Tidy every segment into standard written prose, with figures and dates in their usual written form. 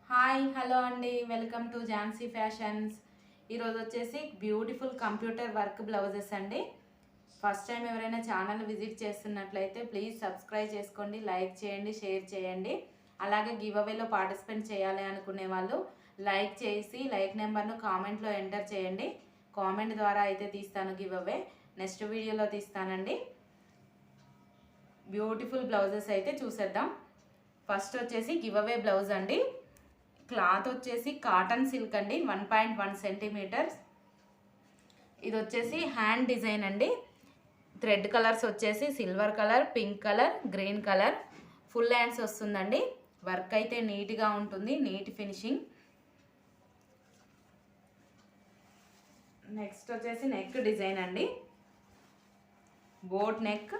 Hi hello అండి, welcome to Jhansi fashions. ఈరోజు వచ్చేసి బ్యూటిఫుల్ కంప్యూటర్ వర్క్ బ్లౌజెస్ అండి. ఫస్ట్ టైం ఎవరైనా ఛానల్ విజిట్ చేస్తున్నట్లయితే ప్లీజ్ సబ్స్క్రైబ్ చేసుకోండి, లైక్ చేయండి, షేర్ చేయండి. అలాగే గివ్ అవేలో పార్టిసిపేట్ చేయాలి అనుకునే వాళ్ళు లైక్ చేసి లైక్ నెంబర్ను కామెంట్లో ఎంటర్ చేయండి. కామెంట్ ద్వారా అయితే తీస్తాను గివ్ అవే, నెక్స్ట్ వీడియోలో తీస్తానండి. బ్యూటిఫుల్ బ్లౌజెస్ అయితే చూసేద్దాం. ఫస్ట్ వచ్చేసి గివ్ అవే బ్లౌజ్ అండి. క్లాత్ వచ్చేసి కాటన్ సిల్క్ అండి, 1.1 సెంటీమీటర్స్. ఇది వచ్చేసి హ్యాండ్ డిజైన్ అండి. థ్రెడ్ కలర్స్ వచ్చేసి silver colour, pink colour, green colour. Full hands వస్తుందండి. వర్క్ అయితే నీట్గా ఉంటుంది, నీట్ ఫినిషింగ్. నెక్స్ట్ వచ్చేసి నెక్ డిజైన్ అండి, బోట్ నెక్.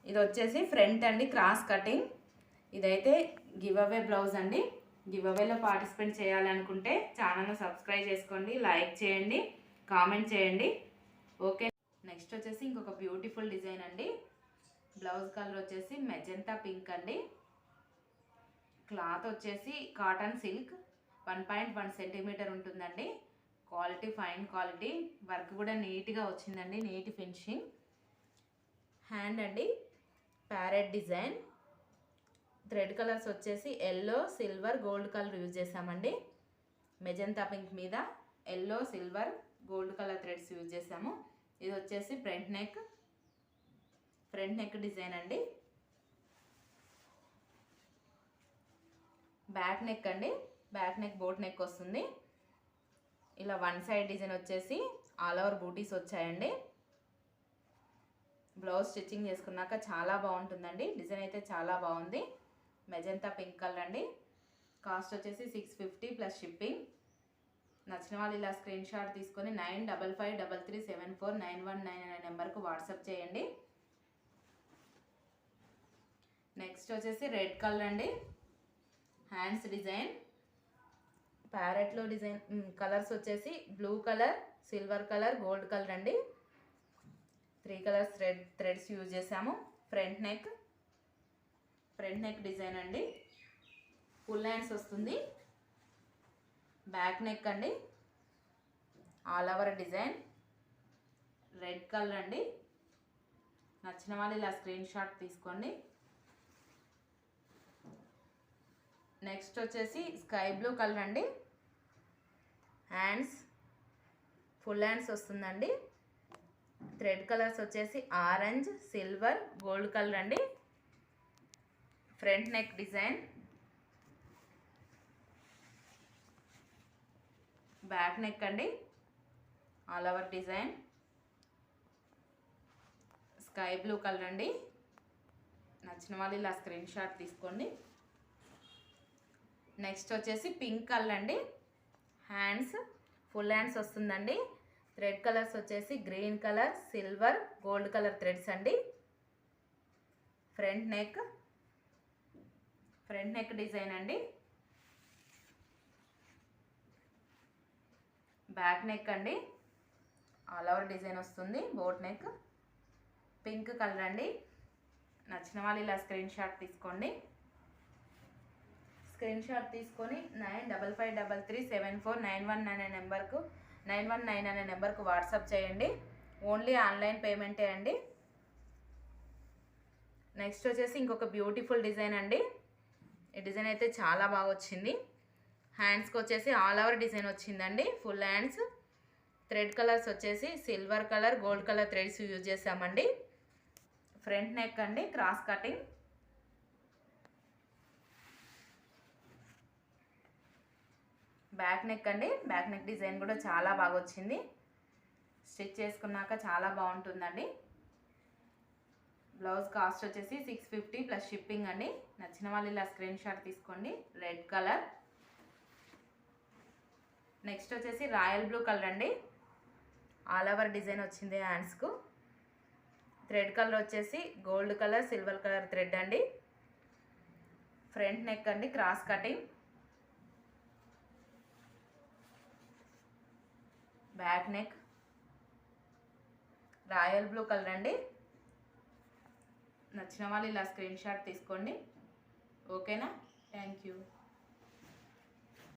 ఇది వచ్చేసి ఫ్రంట్ అండి, క్రాస్ కటింగ్. ఇదైతే గివ్ అవే బ్లౌజ్ అండి. గివ్ అవేలో పార్టిసిపేట్ చేయాలనుకుంటే ఛానల్ను సబ్స్క్రైబ్ చేసుకోండి, లైక్ చేయండి, కామెంట్ చేయండి. ఓకే, నెక్స్ట్ వచ్చేసి ఇంకొక బ్యూటిఫుల్ డిజైన్ అండి. బ్లౌజ్ కలర్ వచ్చేసి మెజెంటా పింక్ అండి. క్లాత్ వచ్చేసి కాటన్ సిల్క్, 1.1 సెంటీమీటర్ ఉంటుందండి. క్వాలిటీ ఫైన్ క్వాలిటీ, వర్క్ కూడా నీట్గా వచ్చిందండి, నీట్ ఫినిషింగ్. హ్యాండ్ అండి, ప్యారెట్ డిజైన్. థ్రెడ్ కలర్స్ వచ్చేసి yellow, silver, gold colour use చేసామండి. మెజంతా పింక్ మీద yellow, silver, gold colour threads use చేసాము. ఇది వచ్చేసి ఫ్రంట్ నెక్ డిజైన్ అండి. బ్యాక్ నెక్ అండి, బ్యాక్ నెక్ బోట్ నెక్ వస్తుంది. ఇలా వన్ సైడ్ డిజైన్ వచ్చేసి ఆల్ ఓవర్ బూటీస్ వచ్చాయండి. బ్లౌజ్ స్టిచ్చింగ్ చేసుకున్నాక చాలా బాగుంటుందండి. డిజైన్ అయితే చాలా బాగుంది. మెజంతా పింక్ కలర్ అండి. కాస్ట్ వచ్చేసి 650 ప్లస్ షిప్పింగ్. నచ్చిన వాళ్ళు ఇలా స్క్రీన్ షాట్ తీసుకొని 9553374919 అనే నెంబర్కు వాట్సాప్ చేయండి. నెక్స్ట్ వచ్చేసి రెడ్ కలర్ అండి, హ్యాండ్స్ డిజైన్. ప్యారెట్లో డిజైన్ కలర్స్ వచ్చేసి blue colour, silver colour, gold colour అండి. 3 కలర్స్ థ్రెడ్స్ యూజ్ చేసాము. ఫ్రంట్ నెక్ డిజైన్ అండి. ఫుల్ హ్యాండ్స్ వస్తుంది. బ్యాక్ నెక్ అండి, all over design. Red colour అండి. నచ్చిన వాళ్ళు ఇలా స్క్రీన్ షాట్ తీసుకోండి. నెక్స్ట్ వచ్చేసి స్కై బ్లూ కలర్ అండి. హ్యాండ్స్ ఫుల్ హ్యాండ్స్ వస్తుందండి. థ్రెడ్ కలర్స్ వచ్చేసి ఆరెంజ్, సిల్వర్, గోల్డ్ కలర్ అండి. Front neck design. Back neck అండి, all over design. Sky blue colour అండి. నచ్చిన వాళ్ళు ఇలా స్క్రీన్ షాట్ తీసుకోండి. నెక్స్ట్ వచ్చేసి పింక్ కలర్ అండి. హ్యాండ్స్ ఫుల్ హ్యాండ్స్ వస్తుందండి. థ్రెడ్ కలర్స్ వచ్చేసి green colour, silver, gold colour threads అండి. ఫ్రంట్ నెక్ డిజైన్ అండి. బ్యాక్ నెక్ అండి, ఆల్ ఓవర్ డిజైన్ వస్తుంది. బోట్ నెక్, పింక్ కలర్ అండి. నచ్చిన వాళ్ళు ఇలా స్క్రీన్ షాట్ తీసుకోండి. స్క్రీన్ షాట్ తీసుకొని 9553374919 అనే నెంబర్కు వాట్సాప్ చేయండి. ఓన్లీ ఆన్లైన్ పేమెంటే అండి. నెక్స్ట్ వచ్చేసి ఇంకొక బ్యూటిఫుల్ డిజైన్ అండి. ఈ డిజైన్ అయితే చాలా బాగా వచ్చింది. హ్యాండ్స్కి వచ్చేసి ఆల్ ఓవర్ డిజైన్ వచ్చిందండి. Full hands. థ్రెడ్ కలర్స్ వచ్చేసి silver colour, gold colour threads use చేసామండి. ఫ్రంట్ నెక్ అండి, క్రాస్ కటింగ్. బ్యాక్ నెక్ అండి, బ్యాక్ నెక్ డిజైన్ కూడా చాలా బాగా వచ్చింది. స్టిచ్ చేసుకున్నాక చాలా బాగుంటుందండి. బ్లౌజ్ కాస్ట్ వచ్చేసి 650 ప్లస్ షిప్పింగ్ అండి. నచ్చిన వాళ్ళు ఇలా స్క్రీన్ షాట్ తీసుకోండి. Red colour. నెక్స్ట్ వచ్చేసి రాయల్ బ్లూ కలర్ అండి. ఆల్ ఓవర్ డిజైన్ వచ్చింది హ్యాండ్స్కు. థ్రెడ్ కలర్ వచ్చేసి gold colour, silver colour thread అండి. ఫ్రంట్ నెక్ అండి, cross cutting. Back neck royal blue colour అండి. నచ్చిన వాళ్ళు ఇలా స్క్రీన్ షాట్ తీసుకోండి. ఓకేనా? Thank you.